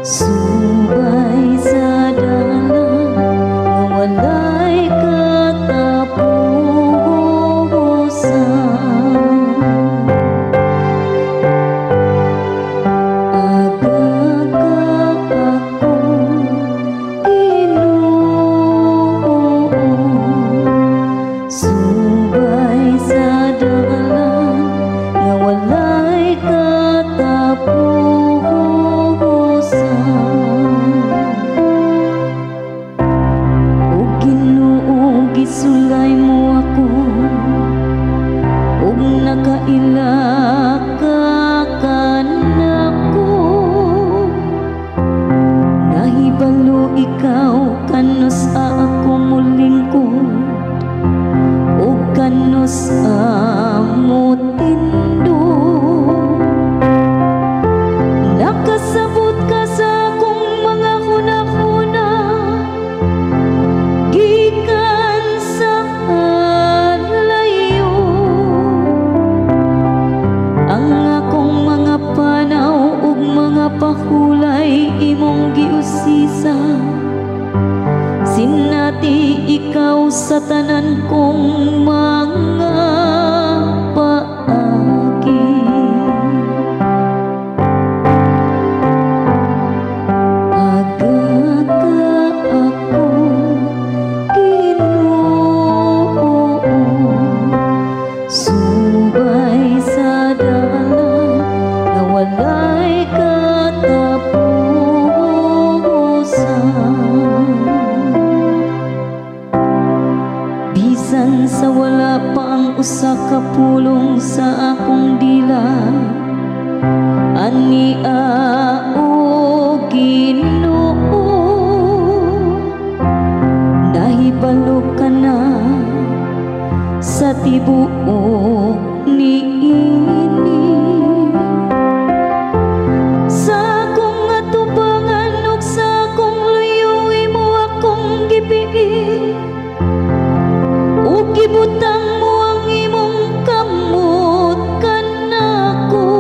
Subay sa dalan nga walay katapusan. Aga ka ako Ginoo, subay sa dalan nga walay katapusan. O Ginoo, gisulay mo ako ug nakaila ka kanako. Nahibalo ikaw kano sa ako mulingkod ug kano sa mo tindog. Nakasabot ka sa akong mga hunahuna gikan sa layo. Ang akong mga panaw ug mga pahulay imong giusisa. Sinati ikaw sa tanan kong mga paagi. Aga ka ako Ginoo, subay sa dalan nga walay katapusan. Bisan sa wala pa ang usa ka pulong sa akong dila, ania o Ginoo, nahibalo ka na sa tibuok niini. Sa akong atubangan ug sa akong luyo imo akong gipii, ug gibutang mo ang imong kamot kanako.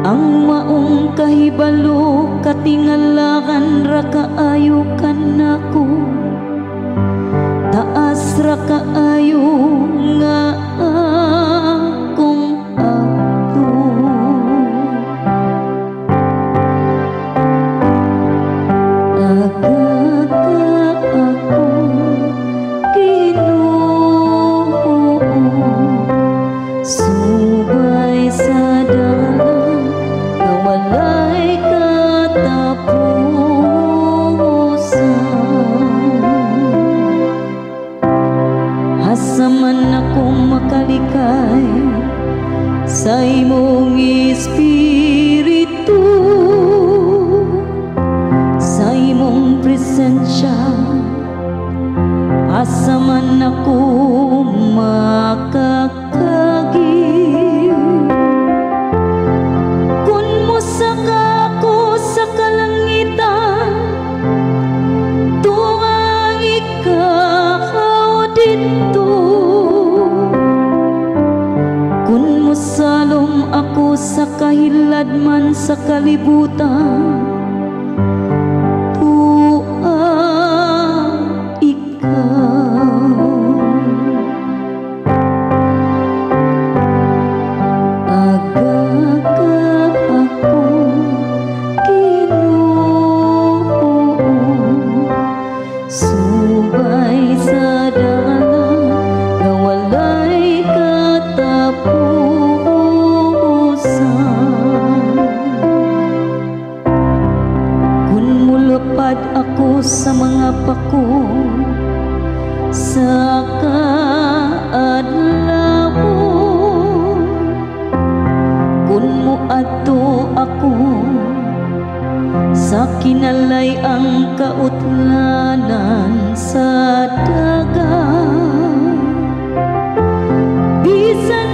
Ang maong kahibalo katingalakan ra kaayo kanako. Taas ra kaayo nga akong ato. Aga ka ako Ginoo, subay sa dalan nga walay katapusan. Asa man ako makalikay sa imong espiritu, sa imong presensya, asa man ako makakagi. Kun mosaka ako sa kalangitan, tuang ikaw dito. Kun mosalom ako sa kahiladman sa kalibutan, subay sa dalan nga walay katapusan. Kung mulupad ako sa mga pako sa kaadlawon, kung muadto ako sa kinalay ang kautlanan sa dagat, bisan